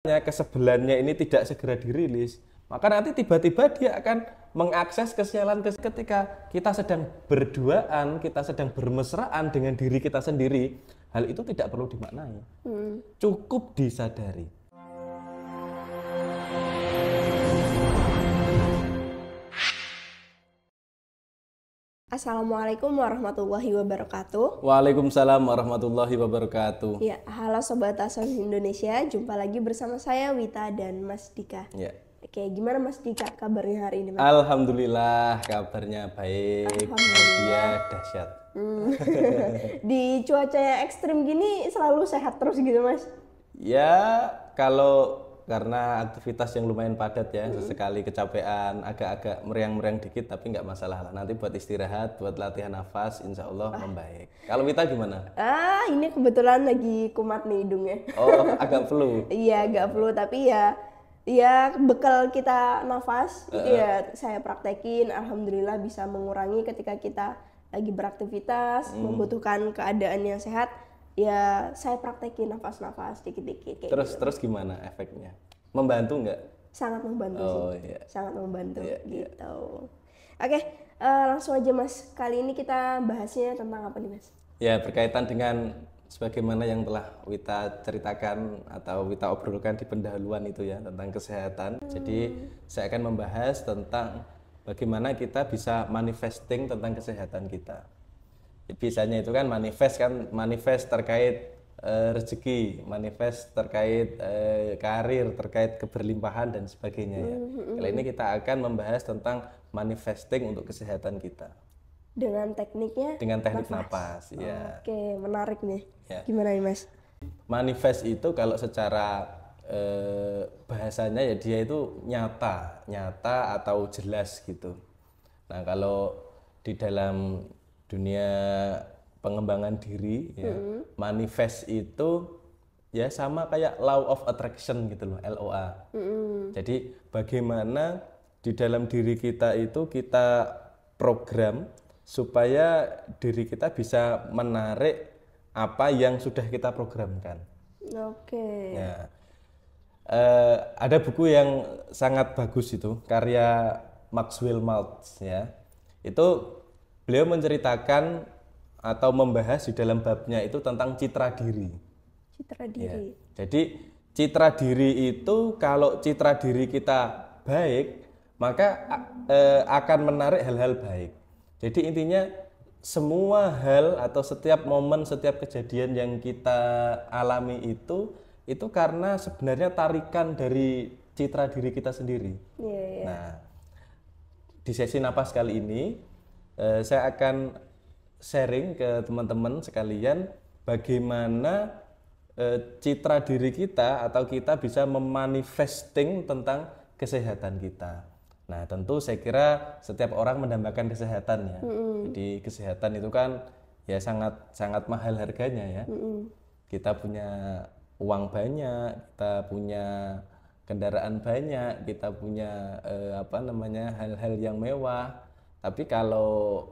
kesebelannya ini tidak segera dirilis, maka nanti tiba-tiba dia akan mengakses kesialan ketika kita sedang berduaan, kita sedang bermesraan dengan diri kita sendiri. Hal itu tidak perlu dimaknai, cukup disadari. Assalamualaikum warahmatullahi wabarakatuh. Waalaikumsalam warahmatullahi wabarakatuh. Ya, halo Sobat Asos Indonesia, jumpa lagi bersama saya Wita dan Mas Dika. Ya. Oke, gimana Mas Dika kabarnya hari ini, Mas? Alhamdulillah, kabarnya baik, bahagia, dahsyat. Di cuaca yang ekstrim gini selalu sehat terus gitu, Mas? Ya, karena aktivitas yang lumayan padat ya, sesekali kecapean, agak-agak meriang-meriang dikit, tapi nggak masalah lah. Nanti buat istirahat, buat latihan nafas, insya Allah membaik. Kalau Wita gimana? Ini kebetulan lagi kumat nih hidungnya. Oh, agak flu. Iya, agak flu, tapi ya bekal kita nafas itu ya saya praktekin. Alhamdulillah bisa mengurangi ketika kita lagi beraktivitas, membutuhkan keadaan yang sehat. Ya saya praktekin nafas-nafas dikit-dikit kayak Terus gitu. terus gimana efeknya? Membantu nggak? Sangat membantu Oh, sih. iya. Sangat membantu Iya, iya. gitu. Oke, langsung aja Mas. Kali ini kita bahasnya tentang apa nih, Mas? Ya, berkaitan dengan sebagaimana yang telah Wita ceritakan atau Wita obrolkan di pendahuluan itu ya, tentang kesehatan. Jadi saya akan membahas tentang bagaimana kita bisa manifesting tentang kesehatan kita. Biasanya itu kan manifest terkait rezeki, manifest terkait karir, terkait keberlimpahan dan sebagainya ya. Kali ini kita akan membahas tentang manifesting untuk kesehatan kita Dengan tekniknya? dengan teknik napas ya. Oke, menarik nih. Ya. Gimana nih, Mas? Manifest itu kalau secara bahasanya ya dia itu nyata atau jelas gitu. Nah, kalau di dalam dunia pengembangan diri ya, manifest itu ya sama kayak law of attraction gitu loh, LOA. Jadi bagaimana di dalam diri kita itu kita program supaya diri kita bisa menarik apa yang sudah kita programkan. Oke. Ya. Ada buku yang sangat bagus itu, karya Maxwell Maltz ya. Itu beliau menceritakan atau membahas di dalam babnya itu tentang citra diri. Citra Ya. diri. Jadi citra diri itu kalau citra diri kita baik, maka akan menarik hal-hal baik. Jadi intinya semua hal atau setiap momen, setiap kejadian yang kita alami itu karena sebenarnya tarikan dari citra diri kita sendiri. Iya, iya. Nah, di sesi napas kali ini saya akan sharing ke teman-teman sekalian bagaimana citra diri kita atau kita bisa memanifesting tentang kesehatan kita. Nah, tentu saya kira setiap orang mendambakan kesehatan ya. Jadi kesehatan itu kan ya sangat mahal harganya ya. Kita punya uang banyak, kita punya kendaraan banyak, kita punya hal-hal yang mewah. Tapi kalau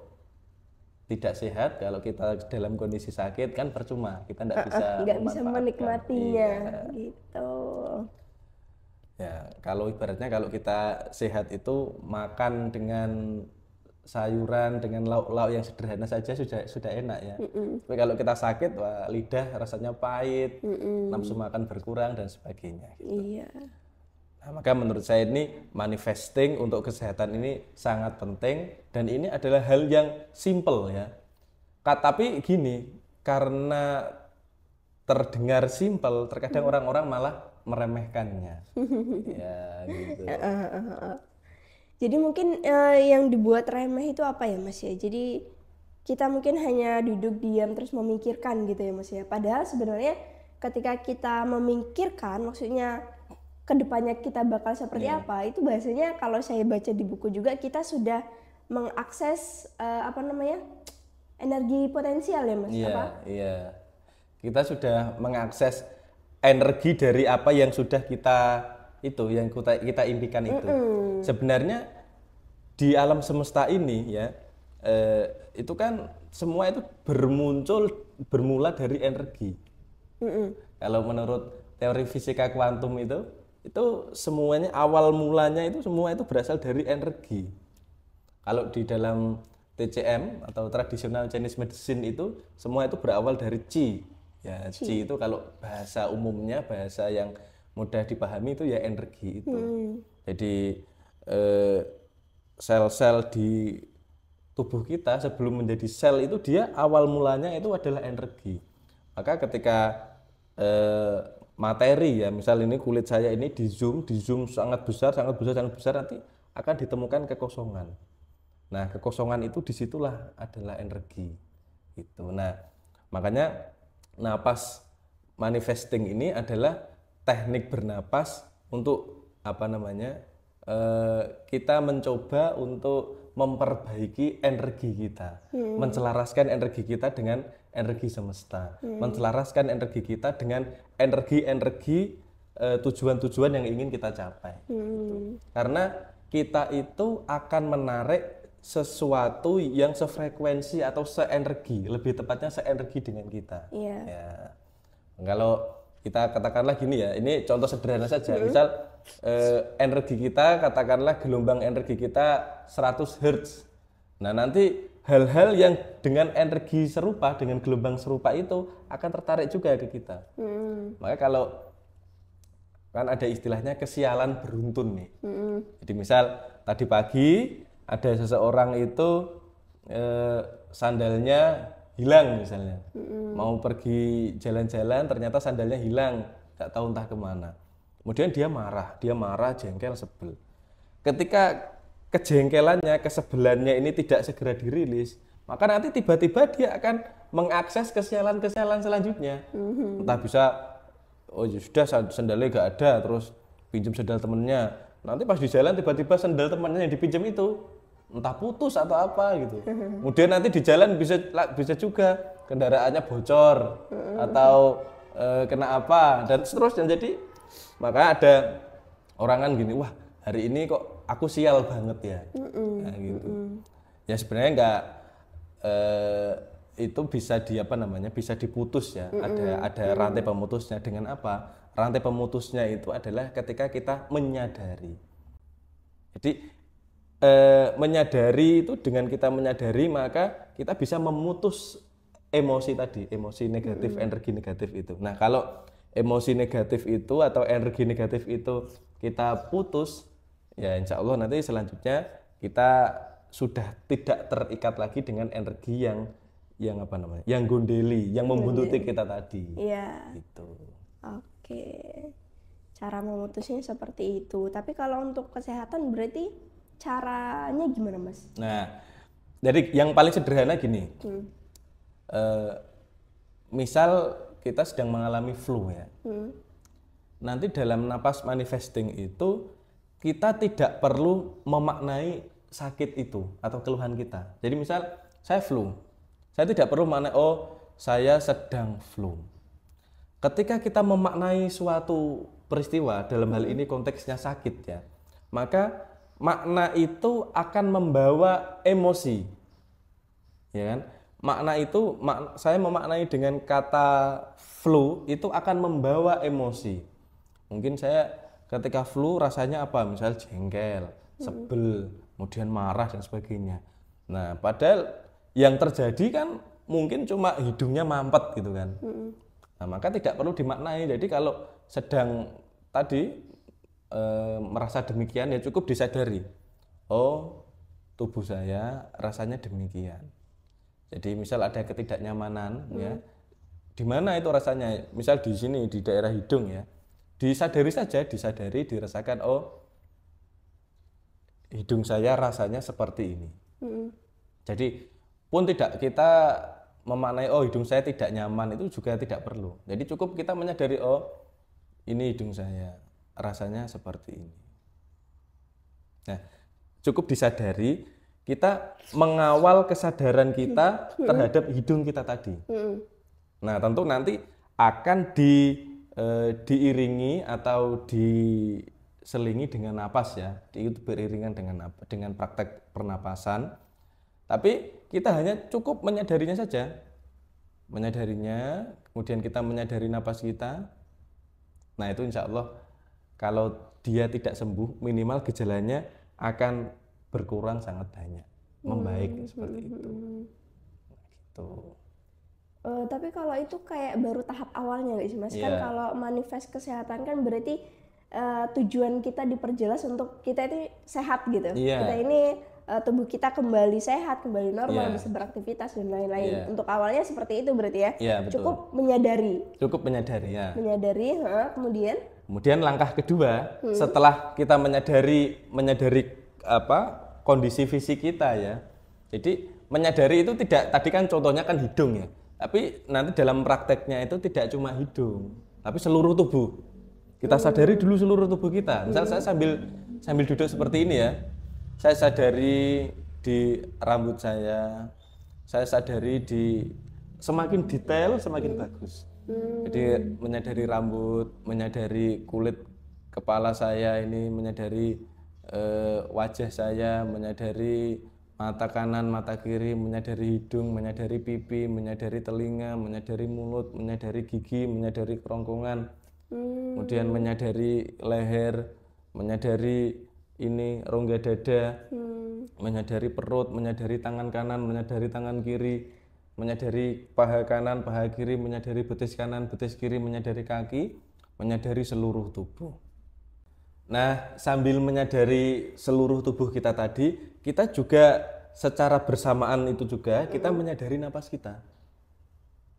tidak sehat, kalau kita dalam kondisi sakit kan percuma, kita tidak bisa Nggak bisa menikmatinya Iya. gitu. Ya, kalau ibaratnya kalau kita sehat itu makan dengan sayuran, dengan lauk-lauk yang sederhana saja sudah enak ya. Tapi kalau kita sakit, wah, lidah rasanya pahit, nafsu makan berkurang dan sebagainya. Iya. Nah, maka menurut saya ini manifesting untuk kesehatan ini sangat penting dan ini adalah hal yang simple ya. Tapi gini, karena terdengar simple, terkadang orang-orang malah meremehkannya. Ya, gitu. Jadi mungkin yang dibuat remeh itu apa ya, Mas ya? Jadi kita mungkin hanya duduk diam terus memikirkan gitu ya, Mas ya. Padahal sebenarnya ketika kita memikirkan, maksudnya kedepannya kita bakal seperti apa, itu bahasanya kalau saya baca di buku juga kita sudah mengakses energi potensial ya, Mas. Iya, iya. Kita sudah mengakses energi dari apa yang sudah kita impikan itu. Sebenarnya di alam semesta ini ya, itu kan semua itu bermula dari energi. Kalau menurut teori fisika kuantum itu semuanya awal mulanya itu semua itu berasal dari energi. Kalau di dalam TCM atau traditional Chinese medicine itu semua itu berawal dari qi. Ya, qi itu kalau bahasa umumnya, bahasa yang mudah dipahami itu ya energi itu. Jadi sel-sel di tubuh kita sebelum menjadi sel itu dia awal mulanya itu adalah energi. Maka ketika materi ya, misal ini kulit saya ini di zoom sangat besar nanti akan ditemukan kekosongan. Nah, kekosongan itu disitulah adalah energi. Gitu. Nah, makanya napas manifesting ini adalah teknik bernapas untuk apa namanya? Kita mencoba untuk memperbaiki energi kita, menselaraskan energi kita dengan energi semesta, menselaraskan energi kita dengan energi-energi tujuan-tujuan yang ingin kita capai. Gitu. Karena kita itu akan menarik sesuatu yang sefrekuensi atau seenergi, lebih tepatnya seenergi dengan kita. Ya. Kalau kita katakanlah gini ya, ini contoh sederhana saja. Misal energi kita, katakanlah gelombang energi kita 100 Hz. Nah, nanti hal-hal yang dengan energi serupa, dengan gelombang serupa itu akan tertarik juga ke kita. Maka kalau kan ada istilahnya kesialan beruntun nih. Jadi misal tadi pagi ada seseorang itu sandalnya hilang misalnya, mau pergi jalan-jalan ternyata sandalnya hilang, nggak tahu entah kemana. Kemudian dia marah, jengkel, sebel. Ketika kejengkelannya, kesebelannya ini tidak segera dirilis, maka nanti tiba-tiba dia akan mengakses kesialan-kesialan selanjutnya. Entah bisa, oh ya sudah sandalnya nggak ada, terus pinjam sandal temennya. Nanti pas di jalan tiba-tiba sandal temannya yang dipinjam itu entah putus atau apa gitu. Kemudian nanti di jalan bisa juga kendaraannya bocor atau kena apa dan seterusnya. Jadi maka ada orang kan gini, wah hari ini kok aku sial banget ya. Nah, gitu. Ya sebenarnya enggak itu bisa bisa diputus ya. Ada rantai pemutusnya. Dengan apa? Rantai pemutusnya itu adalah ketika kita menyadari. Jadi menyadari itu, dengan kita menyadari maka kita bisa memutus emosi tadi, emosi negatif, energi negatif itu. Nah, kalau emosi negatif itu atau energi negatif itu kita putus, ya insya Allah nanti selanjutnya kita sudah tidak terikat lagi dengan energi yang gondeli, yang membuntuti kita tadi. Iya. Gitu. Oke. Cara memutusnya seperti itu. Tapi kalau untuk kesehatan berarti caranya gimana, Mas? Nah, jadi yang paling sederhana gini. Misal kita sedang mengalami flu ya. Nanti dalam napas manifesting itu kita tidak perlu memaknai sakit itu atau keluhan kita. Jadi misal saya flu, saya tidak perlu maknai oh saya sedang flu. Ketika kita memaknai suatu peristiwa, dalam hal ini konteksnya sakit ya, maka makna itu akan membawa emosi, ya kan? Makna itu, saya memaknai dengan kata flu itu akan membawa emosi. Mungkin saya ketika flu rasanya apa? Misal jengkel, sebel, kemudian marah dan sebagainya. Nah, padahal yang terjadi kan mungkin cuma hidungnya mampet gitu kan. Nah, maka tidak perlu dimaknai. Jadi kalau sedang tadi merasa demikian ya cukup disadari. Oh, tubuh saya rasanya demikian. Jadi misal ada ketidaknyamanan ya. Di mana itu rasanya? Misal di sini di daerah hidung ya. Disadari saja, dirasakan oh hidung saya rasanya seperti ini. Jadi pun tidak kita memaknai oh hidung saya tidak nyaman, itu juga tidak perlu. Jadi cukup kita menyadari oh ini hidung saya rasanya seperti ini. Nah, cukup disadari, kita mengawal kesadaran kita terhadap hidung kita tadi. Nah, tentu nanti akan diiringi atau diselingi dengan napas ya, itu beriringan dengan praktek pernapasan. Tapi kita hanya cukup menyadarinya saja, kemudian kita menyadari napas kita. Nah itu insya Allah kalau dia tidak sembuh, minimal gejalanya akan berkurang sangat banyak, membaik seperti itu. Gitu. Tapi kalau itu kayak baru tahap awalnya nggak sih Mas? Kan kalau manifest kesehatan kan berarti tujuan kita diperjelas untuk kita itu sehat gitu. Kita ini tubuh kita kembali sehat, kembali normal, bisa beraktivitas dan lain-lain. Untuk awalnya seperti itu berarti ya. Cukup menyadari. Cukup menyadari ya. Menyadari, kemudian langkah kedua setelah kita menyadari apa kondisi fisik kita ya. Jadi menyadari itu tidak, tadi kan contohnya kan hidung ya. Tapi nanti dalam prakteknya itu tidak cuma hidung, tapi seluruh tubuh. Kita sadari dulu seluruh tubuh kita. Misal saya sambil duduk seperti ini ya. Saya sadari di rambut saya sadari di semakin detail semakin bagus. Jadi menyadari rambut, menyadari kulit kepala saya ini, menyadari wajah saya, menyadari mata kanan, mata kiri, menyadari hidung, menyadari pipi, menyadari telinga, menyadari mulut, menyadari gigi, menyadari kerongkongan, kemudian menyadari leher, menyadari ini rongga dada, menyadari perut, menyadari tangan kanan, menyadari tangan kiri, menyadari paha kanan, paha kiri, menyadari betis kanan, betis kiri, menyadari kaki, menyadari seluruh tubuh. Nah, sambil menyadari seluruh tubuh kita tadi, kita juga secara bersamaan itu juga kita menyadari napas kita.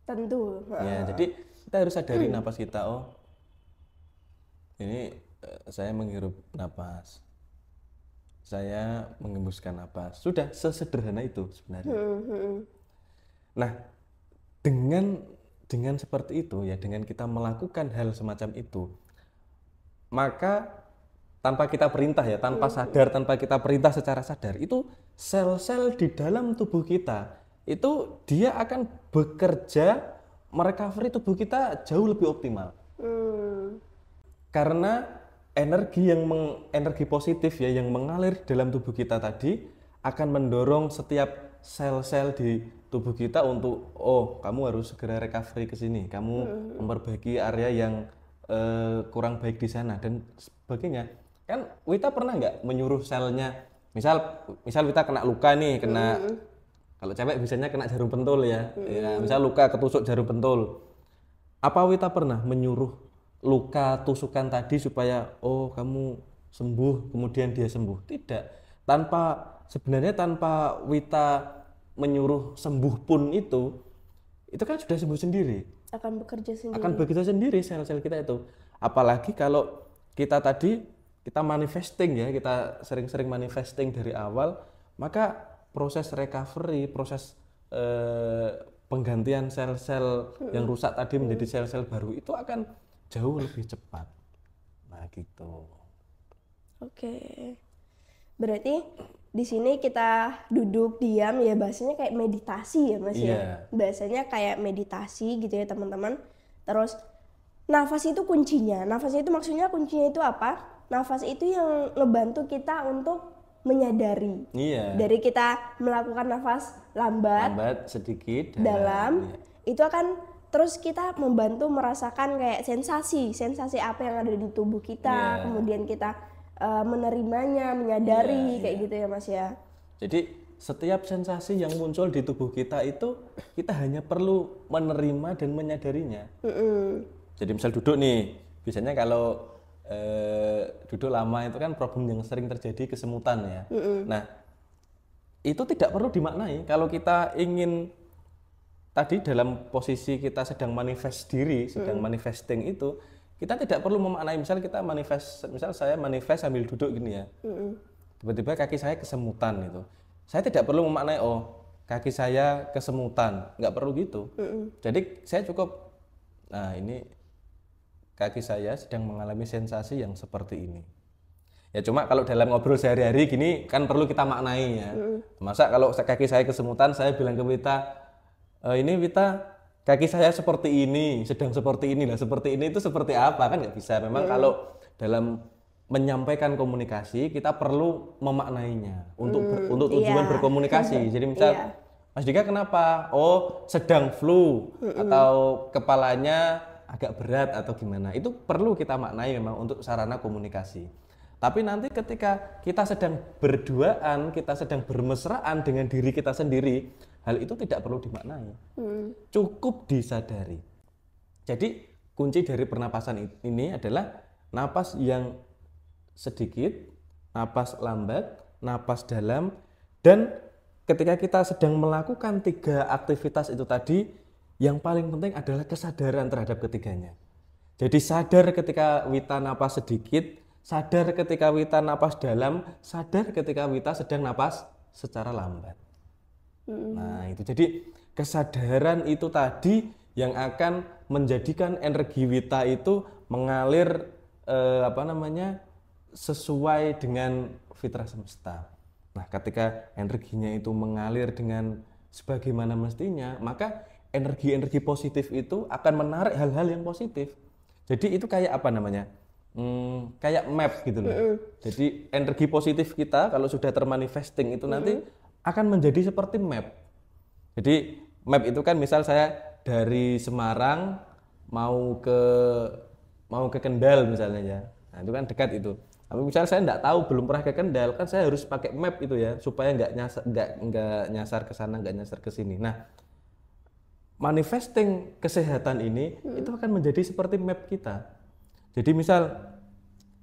Tentu. Ya, jadi kita harus sadari napas kita. Oh, ini saya menghirup napas, saya mengembuskan napas. Sudah sesederhana itu sebenarnya. Nah, dengan seperti itu ya, dengan kita melakukan hal semacam itu, maka tanpa kita perintah ya, tanpa sadar, tanpa kita perintah secara sadar, itu sel-sel di dalam tubuh kita itu dia akan bekerja merecovery tubuh kita jauh lebih optimal. Karena energi positif ya yang mengalir dalam tubuh kita tadi akan mendorong setiap sel-sel di tubuh kita untuk kamu harus segera recovery ke sini, kamu memperbaiki area yang kurang baik di sana dan sebagainya. Kan Wita pernah nggak menyuruh selnya, misal Wita kena luka nih, kalau cewek biasanya kena jarum pentul ya, misal luka ketusuk jarum pentul, apa Wita pernah menyuruh luka tusukan tadi supaya kamu sembuh, kemudian dia sembuh? Tidak. Sebenarnya tanpa Wita menyuruh sembuh pun itu kan sudah sembuh sendiri. Akan bekerja sendiri sel-sel kita itu. Apalagi kalau kita manifesting ya, kita sering-sering manifesting dari awal, maka proses recovery, proses penggantian sel-sel yang rusak tadi menjadi sel-sel baru itu akan jauh lebih cepat. Nah, gitu. Oke. Berarti di sini kita duduk diam ya, bahasanya kayak meditasi ya Mas ya. Bahasanya kayak meditasi gitu ya teman-teman. Terus nafas itu kuncinya. Nafas itu maksudnya kuncinya itu apa? Nafas itu yang ngebantu kita untuk menyadari. Dari kita melakukan nafas lambat sedikit, dalam, itu akan terus kita membantu merasakan kayak sensasi apa yang ada di tubuh kita, kemudian kita menerimanya, menyadari kayak gitu ya Mas ya. Jadi setiap sensasi yang muncul di tubuh kita itu kita hanya perlu menerima dan menyadarinya. Jadi misal duduk nih, biasanya kalau duduk lama itu kan problem yang sering terjadi kesemutan ya. Nah, itu tidak perlu dimaknai. Kalau kita ingin tadi dalam posisi kita sedang manifest diri, sedang manifesting itu, kita tidak perlu memaknai. Misal kita misal saya manifest sambil duduk gini ya. Tiba-tiba kaki saya kesemutan itu. Saya tidak perlu memaknai kaki saya kesemutan, nggak perlu gitu. Jadi saya cukup, nah ini kaki saya sedang mengalami sensasi yang seperti ini. Ya cuma kalau dalam ngobrol sehari-hari gini kan perlu kita maknai ya. Masa kalau kaki saya kesemutan saya bilang ke Wita, ini Wita kaki saya seperti ini, sedang seperti ini lah, seperti ini itu seperti apa, kan nggak bisa. Memang kalau dalam menyampaikan komunikasi kita perlu memaknainya untuk tujuan berkomunikasi. Jadi misal Mas Dika kenapa? Sedang flu atau kepalanya agak berat atau gimana, itu perlu kita maknai memang untuk sarana komunikasi. Tapi nanti ketika kita sedang berduaan, kita sedang bermesraan dengan diri kita sendiri, hal itu tidak perlu dimaknai, cukup disadari. Jadi kunci dari pernapasan ini adalah napas yang sedikit, napas lambat, napas dalam, dan ketika kita sedang melakukan 3 aktivitas itu tadi, yang paling penting adalah kesadaran terhadap ketiganya. Jadi sadar ketika Wita napas sedikit, sadar ketika Wita napas dalam, sadar ketika Wita sedang napas secara lambat. Nah itu, jadi kesadaran itu tadi yang akan menjadikan energi Wita itu mengalir sesuai dengan fitrah semesta. Nah ketika energinya itu mengalir dengan sebagaimana mestinya, maka energi-energi positif itu akan menarik hal-hal yang positif. Jadi itu kayak apa namanya? Kayak map gitu loh. Jadi energi positif kita kalau sudah termanifesting itu nanti akan menjadi seperti map. Jadi map itu kan misal saya dari Semarang mau ke Kendal misalnya ya. Nah, itu kan dekat itu. Tapi misal saya enggak tahu, belum pernah ke Kendal, kan saya harus pakai map itu ya supaya enggak nyasar ke sana, enggak nyasar ke sini. Nah, manifesting kesehatan ini itu akan menjadi seperti map kita. Jadi misal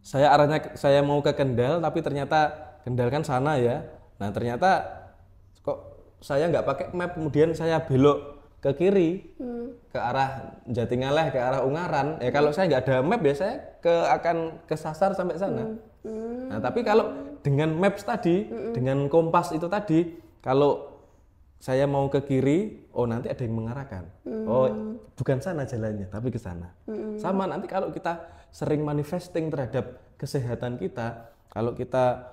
saya mau ke Kendal tapi ternyata Kendal kan sana ya. Nah ternyata kok saya nggak pakai map, kemudian saya belok ke kiri ke arah Jatingaleh, ke arah Ungaran. Ya kalau saya nggak ada map ya saya akan kesasar sampai sana. Nah tapi kalau dengan maps tadi, dengan kompas itu tadi, kalau saya mau ke kiri, oh nanti ada yang mengarahkan. Oh, bukan sana jalannya, tapi ke sana. Sama nanti kalau kita sering manifesting terhadap kesehatan kita, kalau kita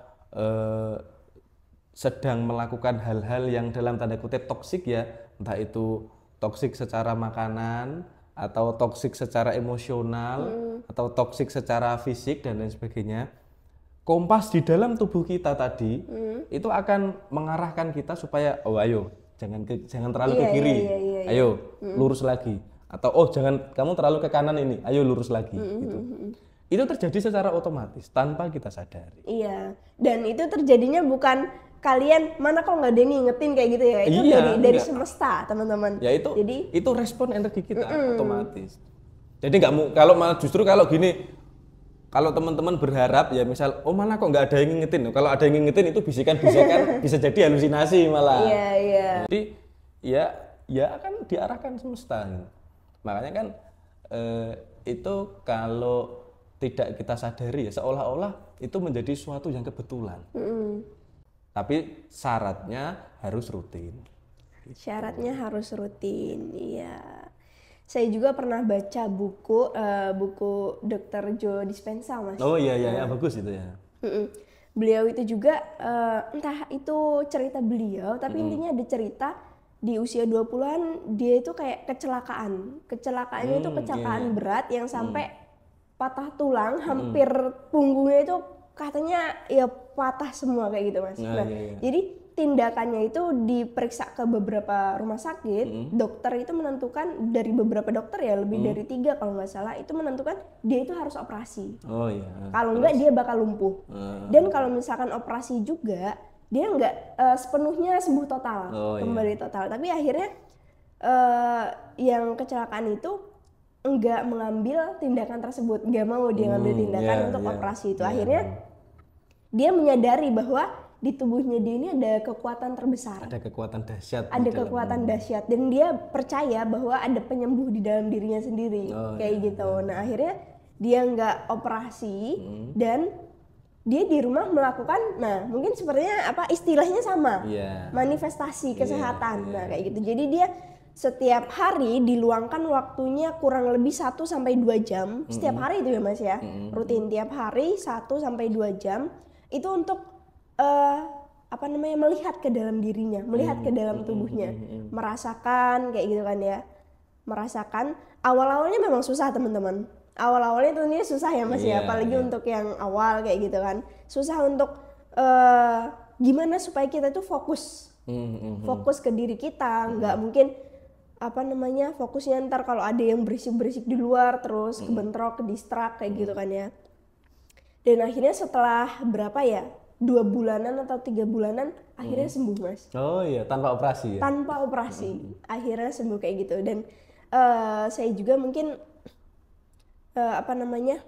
sedang melakukan hal-hal yang dalam tanda kutip toksik ya, entah itu toksik secara makanan, atau toksik secara emosional, atau toksik secara fisik dan lain sebagainya. Kompas di dalam tubuh kita tadi itu akan mengarahkan kita supaya oh ayo jangan terlalu ke kiri, ayo lurus lagi, atau oh jangan kamu terlalu ke kanan ini, ayo lurus lagi gitu. Itu terjadi secara otomatis tanpa kita sadari. Iya, dan itu terjadinya bukan kalian mana kok nggak ada yang ngingetin kayak gitu ya, itu dari semesta teman-teman. Ya itu respon energi kita otomatis. Jadi nggak mau kalau gini. Kalau teman-teman berharap ya misal, oh mana kok nggak ada yang ngingetin. Kalau ada yang ngingetin itu bisikan-bisikan bisa jadi halusinasi malah. Iya. Jadi ya akan diarahkan semesta. Makanya kan itu kalau tidak kita sadari ya seolah-olah itu menjadi suatu yang kebetulan. Tapi syaratnya harus rutin. Syaratnya harus rutin, iya. Saya juga pernah baca buku Dr. Joe Dispenza, Mas. Oh iya, bagus itu ya. Beliau itu juga entah itu cerita beliau, tapi intinya ada cerita di usia 20-an dia itu kayak kecelakaan. Kecelakaannya itu kecelakaan berat yang sampai patah tulang, hampir punggungnya itu katanya ya patah semua kayak gitu, Mas. Jadi tindakannya itu diperiksa ke beberapa rumah sakit, dokter itu menentukan dari beberapa dokter ya lebih dari 3 kalau nggak salah itu menentukan dia itu harus operasi. Oh iya. Kalau nggak dia bakal lumpuh. Dan kalau misalkan operasi juga dia nggak sepenuhnya sembuh total, kembali total. Tapi akhirnya yang kecelakaan itu nggak mengambil tindakan tersebut, nggak mau dia ngambil tindakan untuk operasi itu. Akhirnya dia menyadari bahwa di tubuhnya dia ini ada kekuatan terbesar. Ada kekuatan dahsyat. Ada kekuatan dahsyat dan dia percaya bahwa ada penyembuh di dalam dirinya sendiri, kayak gitu. Nah akhirnya dia nggak operasi dan dia di rumah melakukan, nah mungkin sepertinya istilahnya sama, manifestasi kesehatan. Nah kayak gitu. Jadi dia setiap hari diluangkan waktunya kurang lebih 1-2 jam setiap hari itu ya Mas ya, rutin tiap hari 1-2 jam itu untuk melihat ke dalam dirinya, melihat ke dalam tubuhnya, merasakan kayak gitu kan ya, merasakan. Awal-awalnya memang susah teman-teman, awal-awalnya tentunya susah ya Mas ya, apalagi untuk yang awal kayak gitu kan, susah untuk gimana supaya kita tuh fokus ke diri kita, nggak mungkin apa namanya, fokusnya ntar kalau ada yang berisik-berisik di luar terus kebentrok, ke distrak kayak gitu kan ya. Dan akhirnya setelah berapa ya, 2 bulanan atau 3 bulanan akhirnya sembuh Mas. Oh iya, tanpa operasi ya. Tanpa operasi akhirnya sembuh kayak gitu. Dan saya juga mungkin apa namanya,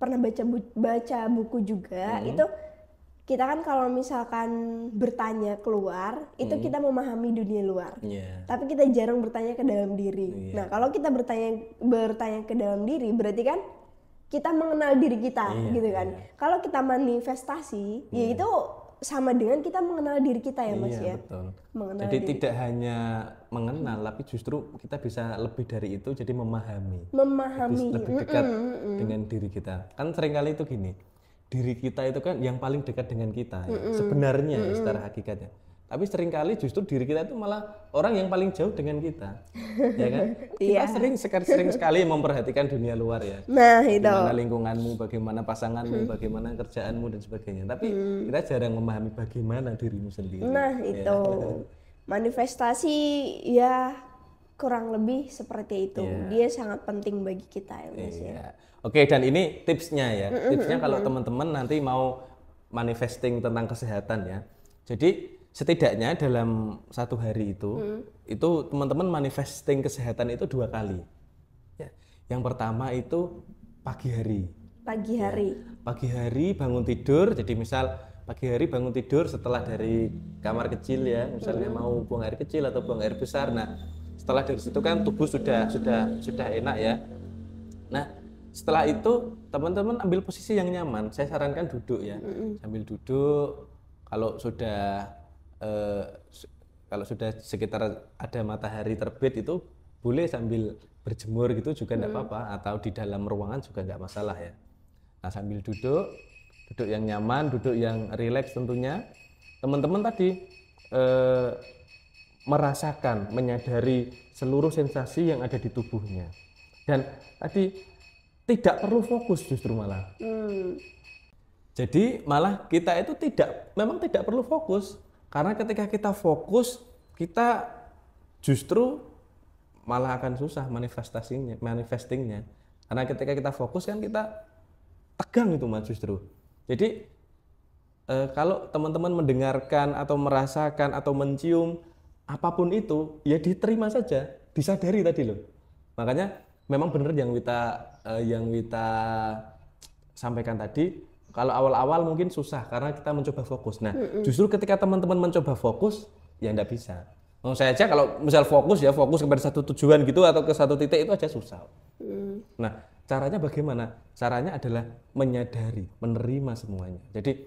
pernah baca buku juga. Itu kita kan kalau misalkan bertanya keluar itu kita memahami dunia luar, tapi kita jarang bertanya ke dalam diri. Nah kalau kita bertanya ke dalam diri berarti kan kita mengenal diri kita, gitu kan. Kalau kita manifestasi ya itu sama dengan kita mengenal diri kita ya Mas ya. Betul. Mengenal Jadi diri. tidak hanya mengenal, tapi justru kita bisa lebih dari itu, jadi memahami. Memahami. Lebih dekat dengan diri kita. Kan seringkali itu gini, diri kita itu kan yang paling dekat dengan kita ya, sebenarnya secara hakikatnya. Tapi seringkali justru diri kita itu malah orang yang paling jauh dengan kita, ya kan? Kita sering sekali memperhatikan dunia luar ya. Nah itu. Bagaimana lingkunganmu, bagaimana pasanganmu, bagaimana kerjaanmu dan sebagainya. Tapi kita jarang memahami bagaimana dirimu sendiri. Nah itu. Manifestasi ya kurang lebih seperti itu. Dia sangat penting bagi kita ya Mas ya. Oke, dan ini tipsnya ya. Tipsnya kalau teman-teman nanti mau manifesting tentang kesehatan ya. Jadi setidaknya dalam 1 hari itu teman-teman manifesting kesehatan itu 2 kali. Ya. Yang pertama itu pagi hari. Pagi hari. Pagi hari bangun tidur. Jadi misal pagi hari bangun tidur setelah dari kamar kecil ya, misalnya mau buang air kecil atau buang air besar. Nah, setelah dari situ kan tubuh sudah enak ya. Nah, setelah itu teman-teman ambil posisi yang nyaman. Saya sarankan duduk ya, sambil duduk. Kalau sudah sekitar ada matahari terbit itu boleh sambil berjemur gitu juga enggak apa-apa, atau di dalam ruangan juga enggak masalah ya. Nah, sambil duduk yang nyaman, duduk yang rileks tentunya. Teman-teman tadi merasakan, menyadari seluruh sensasi yang ada di tubuhnya. Dan tadi tidak perlu fokus justru malah. Jadi malah kita itu memang tidak perlu fokus. Karena ketika kita fokus, kita justru malah akan susah manifestingnya. Karena ketika kita fokus kan kita tegang itu Mas justru. Jadi kalau teman-teman mendengarkan atau merasakan atau mencium apapun itu, ya diterima saja, disadari tadi loh. Makanya memang benar yang Wita sampaikan tadi. Kalau awal-awal mungkin susah karena kita mencoba fokus. Nah, justru ketika teman-teman mencoba fokus, ya enggak bisa. Saya aja kalau misal fokus kepada satu tujuan gitu atau ke satu titik itu aja susah. Nah, caranya bagaimana? Caranya adalah menyadari, menerima semuanya. Jadi,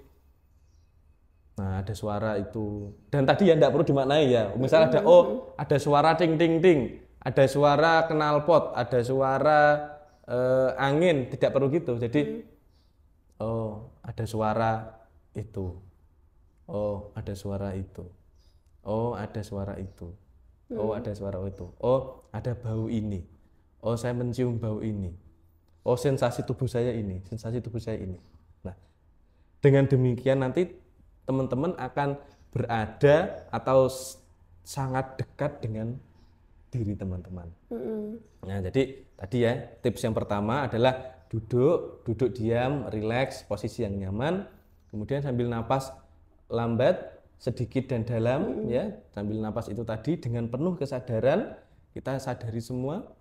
nah ada suara itu. Dan tadi ya enggak perlu dimaknai ya. Misal ada suara ting ting ting, ada suara knalpot, ada suara angin, tidak perlu gitu. Jadi ada suara itu. Oh, ada suara itu. Oh, ada suara itu. Oh, ada suara itu. Oh, ada bau ini. Oh, saya mencium bau ini. Oh, sensasi tubuh saya ini. Nah, dengan demikian nanti teman-teman akan berada atau sangat dekat dengan diri teman-teman. Nah, jadi tadi ya, tips yang pertama adalah duduk diam, rileks, posisi yang nyaman, kemudian sambil napas lambat, sedikit dan dalam ya, sambil napas itu tadi dengan penuh kesadaran, kita sadari semua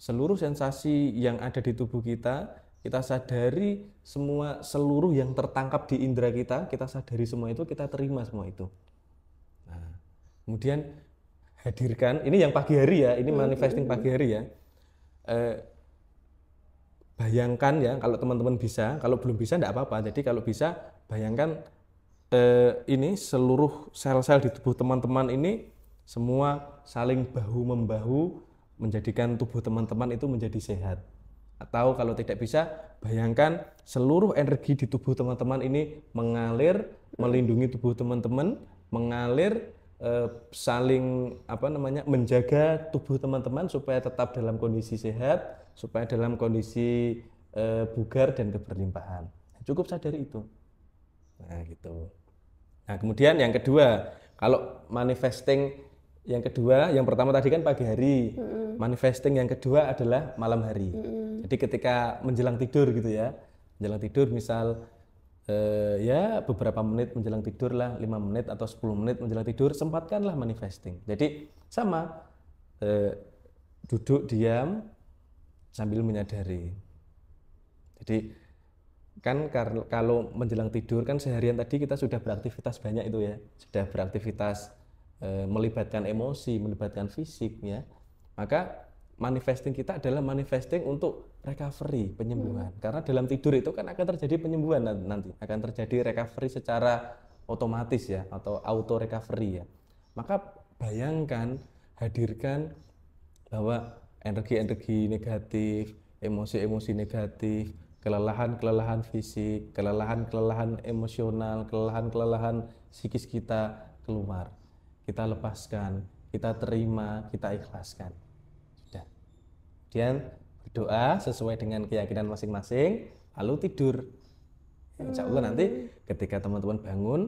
seluruh sensasi yang ada di tubuh kita sadari semua, seluruh yang tertangkap di indera kita sadari semua itu, kita terima semua itu. Nah, kemudian hadirkan, ini yang pagi hari ya, ini manifesting pagi hari ya. Bayangkan ya, kalau teman-teman bisa, kalau belum bisa enggak apa-apa. Jadi kalau bisa, bayangkan ini seluruh sel-sel di tubuh teman-teman ini semua saling bahu-membahu menjadikan tubuh teman-teman itu menjadi sehat. Atau kalau tidak bisa, bayangkan seluruh energi di tubuh teman-teman ini mengalir, melindungi tubuh teman-teman, mengalir, saling menjaga tubuh teman-teman supaya tetap dalam kondisi sehat, supaya dalam kondisi bugar dan keberlimpahan. Cukup sadari itu. Nah, gitu. Nah, kemudian yang kedua, kalau manifesting Yang kedua, yang pertama tadi kan pagi hari. Manifesting yang kedua adalah malam hari. Jadi ketika menjelang tidur gitu ya. Menjelang tidur misal ya beberapa menit menjelang tidur lah, 5 menit atau 10 menit menjelang tidur, sempatkanlah manifesting. Jadi sama, duduk diam sambil menyadari. Jadi kan kalau menjelang tidur kan seharian tadi kita sudah beraktivitas banyak itu ya, sudah beraktivitas melibatkan emosi, melibatkan fisik ya. Maka manifesting kita adalah manifesting untuk recovery, penyembuhan. Karena dalam tidur itu kan akan terjadi penyembuhan nanti, akan terjadi recovery secara otomatis ya, atau auto recovery ya. Maka bayangkan, hadirkan bahwa energi-energi negatif, emosi-emosi negatif, kelelahan-kelelahan fisik, kelelahan-kelelahan emosional, kelelahan-kelelahan psikis kita keluar. Kita lepaskan, kita terima, kita ikhlaskan. Sudah. Kemudian berdoa sesuai dengan keyakinan masing-masing, lalu tidur. Insya Allah nanti ketika teman-teman bangun,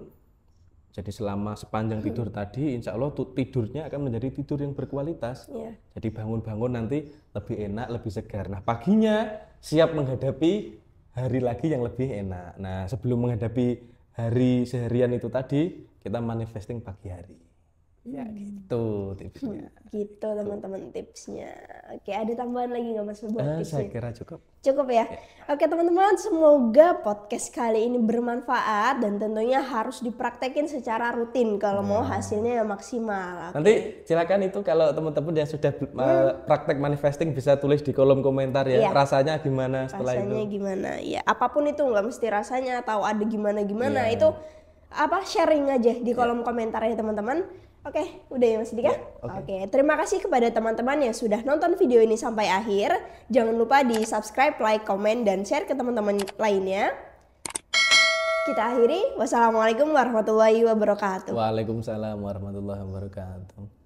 jadi selama sepanjang tidur tadi, insya Allah tidurnya akan menjadi tidur yang berkualitas. Jadi bangun-bangun nanti lebih enak, lebih segar. Nah paginya siap menghadapi hari lagi yang lebih enak. Nah sebelum menghadapi hari seharian itu tadi, kita manifesting pagi hari. Ya gitu tipsnya. Gitu teman-teman tipsnya. Oke, ada tambahan lagi nggak Mas buat tipsnya? Saya kira cukup. Cukup ya? Oke teman-teman, semoga podcast kali ini bermanfaat dan tentunya harus dipraktekin secara rutin kalau mau hasilnya yang maksimal. Nanti silakan itu kalau teman-teman yang sudah praktek manifesting bisa tulis di kolom komentar ya. Rasanya gimana setelah Rasanya itu. gimana? Ya apapun itu, nggak mesti rasanya atau ada gimana-gimana itu sharing aja di kolom komentar ya teman-teman. Oke, udah ya Mas Dika? Oke, terima kasih kepada teman-teman yang sudah nonton video ini sampai akhir. Jangan lupa di subscribe, like, komen, dan share ke teman-teman lainnya. Kita akhiri. Wassalamualaikum warahmatullahi wabarakatuh. Waalaikumsalam warahmatullahi wabarakatuh.